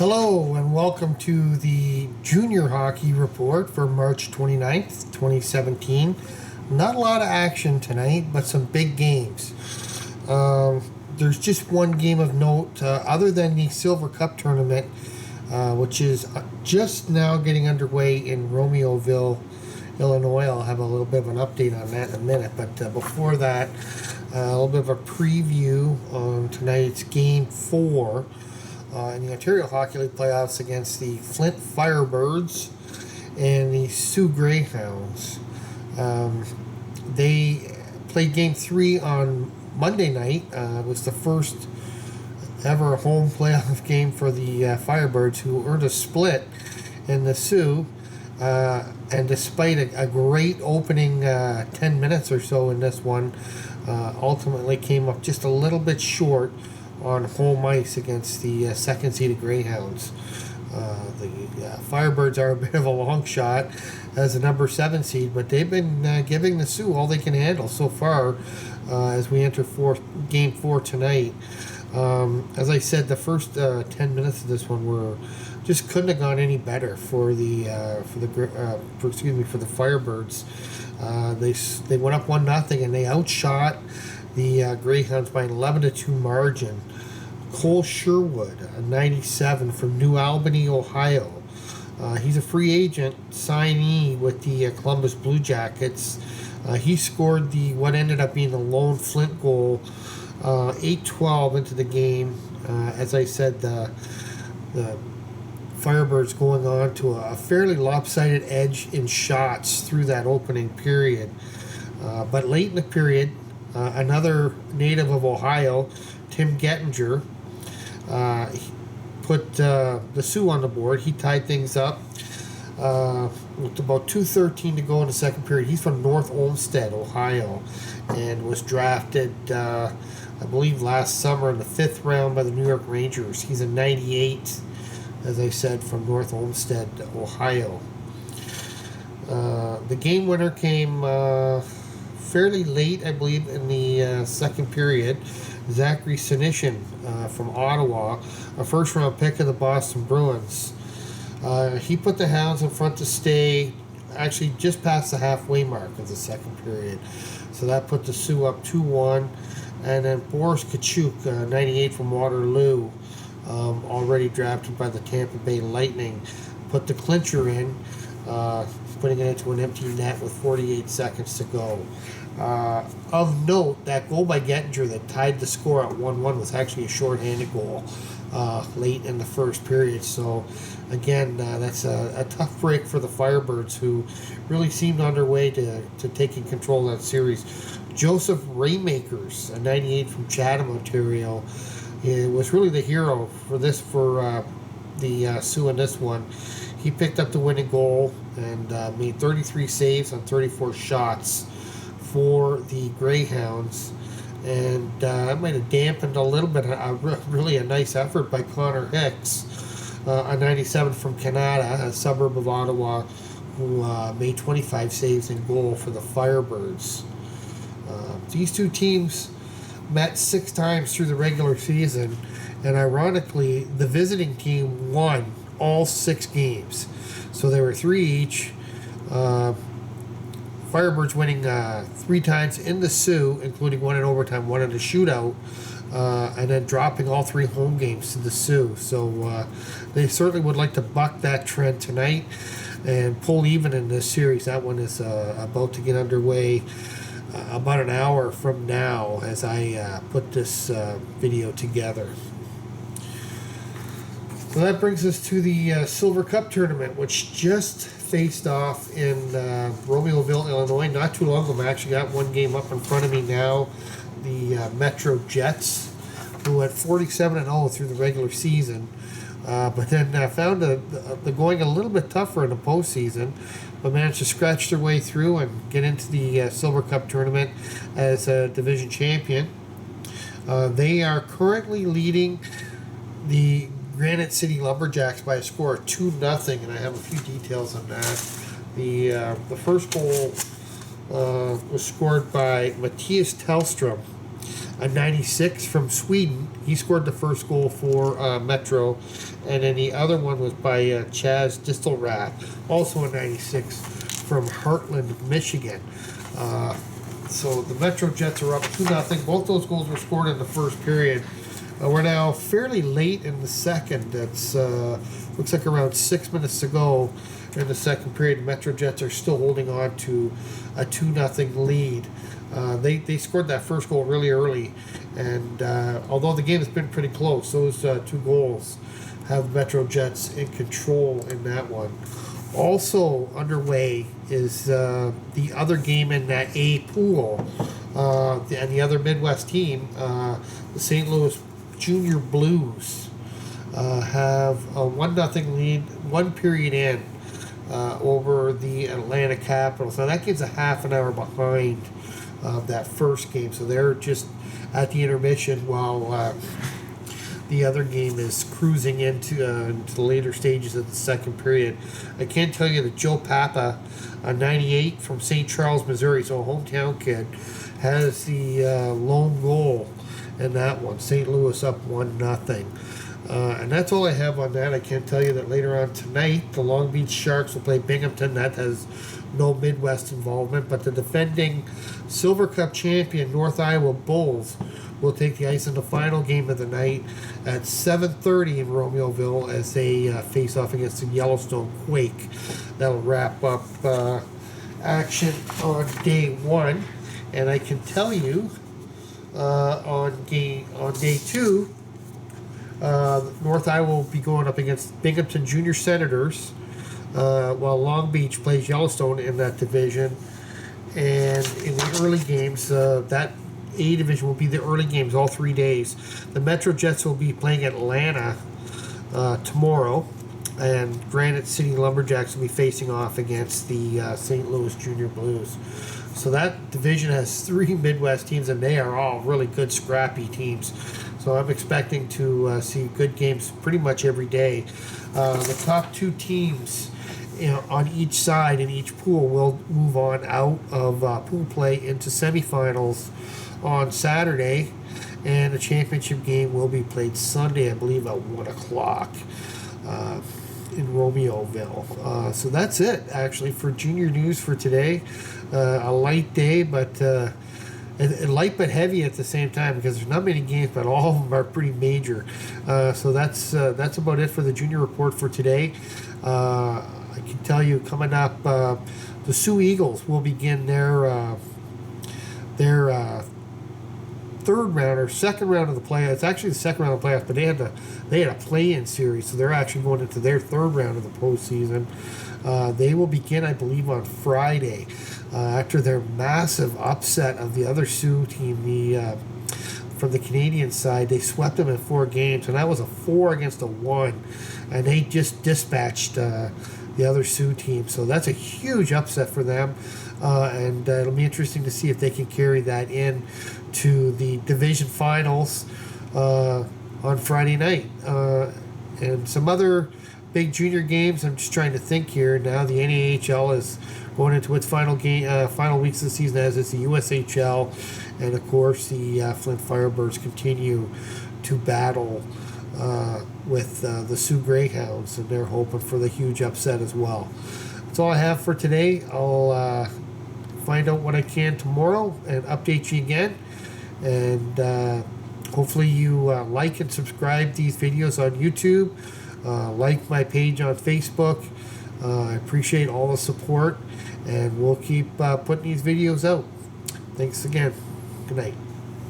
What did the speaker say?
Hello and welcome to the Junior Hockey Report for March 29th, 2017. Not a lot of action tonight, but some big games. There's just one game of note other than the Silver Cup tournament, which is just now getting underway in Romeoville, Illinois. I'll have a little bit of an update on that in a minute, but before that, a little bit of a preview on tonight's Game 4 in the Ontario Hockey League playoffs against the Flint Firebirds and the Soo Greyhounds. They played Game 3 on Monday night. It was the first ever home playoff game for the Firebirds, who earned a split in the Soo. And despite a great opening 10 minutes or so in this one, ultimately came up just a little bit short on home ice against the second-seeded Greyhounds. The Firebirds are a bit of a long shot as a number 7 seed, but they've been giving the Soo all they can handle so far as we enter Game 4 tonight. As I said, the first 10 minutes of this one were just couldn't have gone any better for the Firebirds. They went up 1-0 and they outshot the Greyhounds by an 11-2 margin. Cole Sherwood, a 97 from New Albany, Ohio. He's a free agent signee with the Columbus Blue Jackets. He scored what ended up being the lone Flint goal, 8-12 into the game. As I said, the Firebirds going on to a fairly lopsided edge in shots through that opening period. But late in the period, another native of Ohio, Tim Gettinger, put the Soo on the board. He tied things up with about 2:13 to go in the second period. He's from North Olmsted, Ohio, and was drafted, I believe, last summer in the 5th round by the New York Rangers. He's a 98, as I said, from North Olmsted, Ohio. The game winner came fairly late, I believe, in the second period. Zachary Sinishin from Ottawa, a first-round pick of the Boston Bruins. He put the Hounds in front to stay actually just past the halfway mark of the second period. So that put the Soo up 2-1. And then Boris Kachuk, 98 from Waterloo, already drafted by the Tampa Bay Lightning, put the clincher in, putting it into an empty net with 48 seconds to go. Of note, that goal by Gettinger that tied the score at 1-1 was actually a shorthanded goal late in the first period. So, again, that's a tough break for the Firebirds, who really seemed on their way to taking control of that series. Joseph Raymakers, a 98 from Chatham, Ontario, was really the hero for the Soo in this one. He picked up the winning goal and made 33 saves on 34 shots for the Greyhounds, and that might have dampened a little bit really a nice effort by Connor Hicks, a 97 from Canada, a suburb of Ottawa, who made 25 saves in goal for the Firebirds. These two teams met 6 times through the regular season, and ironically, the visiting team won all 6 games. So there were 3 each. Firebirds winning 3 times in the Soo, including 1 in overtime, 1 in a shootout, and then dropping all 3 home games to the Soo. So they certainly would like to buck that trend tonight and pull even in this series. That one is about to get underway about an hour from now as I put this video together. So that brings us to the Silver Cup tournament, which just faced off in Romeoville, Illinois, not too long ago. I actually got one game up in front of me now. The Metro Jets, who went 47-0 through the regular season, but then found the going a little bit tougher in the postseason, but managed to scratch their way through and get into the Silver Cup tournament as a division champion. They are currently leading the Granite City Lumberjacks by a score of 2-0, and I have a few details on that. The first goal was scored by Matthias Tellstrom, a 96 from Sweden. He scored the first goal for Metro. And then the other one was by Chaz Distelrath, also a 96 from Heartland, Michigan. So the Metro Jets are up 2-0. Both those goals were scored in the first period. We're now fairly late in the second. It's looks like around 6 minutes to go in the second period. The Metro Jets are still holding on to a 2-0 lead. They scored that first goal really early, and although the game has been pretty close, those two goals have Metro Jets in control in that one. Also underway is the other game in that A pool, and the other Midwest team, the St. Louis Junior Blues, have a 1-0 lead, 1 period in, over the Atlanta Capitals. Now that game's a half an hour behind that first game, so they're just at the intermission while the other game is cruising into the later stages of the second period. I can tell you that Joe Papa, a 98 from St. Charles, Missouri, so a hometown kid, has the lone goal in that one. St. Louis up 1-0. And that's all I have on that. I can tell you that later on tonight, the Long Beach Sharks will play Binghamton. That has no Midwest involvement, but the defending Silver Cup champion North Iowa Bulls will take the ice in the final game of the night at 7:30 in Romeoville as they face off against the Yellowstone Quake. That'll wrap up action on day one, and I can tell you on day two, North Iowa will be going up against Binghamton Junior Senators, while Long Beach plays Yellowstone in that division. And in the early games, that A division will be the early games all 3 days. The Metro Jets will be playing Atlanta tomorrow, and Granite City Lumberjacks will be facing off against the St. Louis Junior Blues. So that division has 3 Midwest teams, and they are all really good, scrappy teams. So I'm expecting to see good games pretty much every day. The top 2 teams, on each side in each pool will move on out of pool play into semifinals on Saturday, and the championship game will be played Sunday, I believe, at 1 o'clock in Romeoville. So that's it, actually, for junior news for today. A light day, but light but heavy at the same time, because there's not many games, but all of them are pretty major. So that's about it for the junior report for today. I can tell you, coming up, the Sioux Eagles will begin their second round of the playoffs. It's actually the second round of the playoffs, but they had a play-in series, so they're actually going into their third round of the postseason. They will begin, I believe, on Friday after their massive upset of the other Sioux team, from the Canadian side. They swept them in 4 games, and that was a 4-1, and they just dispatched the other Sioux team. So that's a huge upset for them, and it'll be interesting to see if they can carry that in to the division finals on Friday night. And some other big junior games. I'm just trying to think here now. The NAHL is going into its final weeks of the season, as is the USHL, and of course the Flint Firebirds continue to battle with the Soo Greyhounds, and they're hoping for the huge upset as well. That's all I have for today. I'll find out what I can tomorrow and update you again. And hopefully you like and subscribe these videos on YouTube. Like my page on Facebook. I appreciate all the support, and we'll keep putting these videos out. Thanks again. Good night.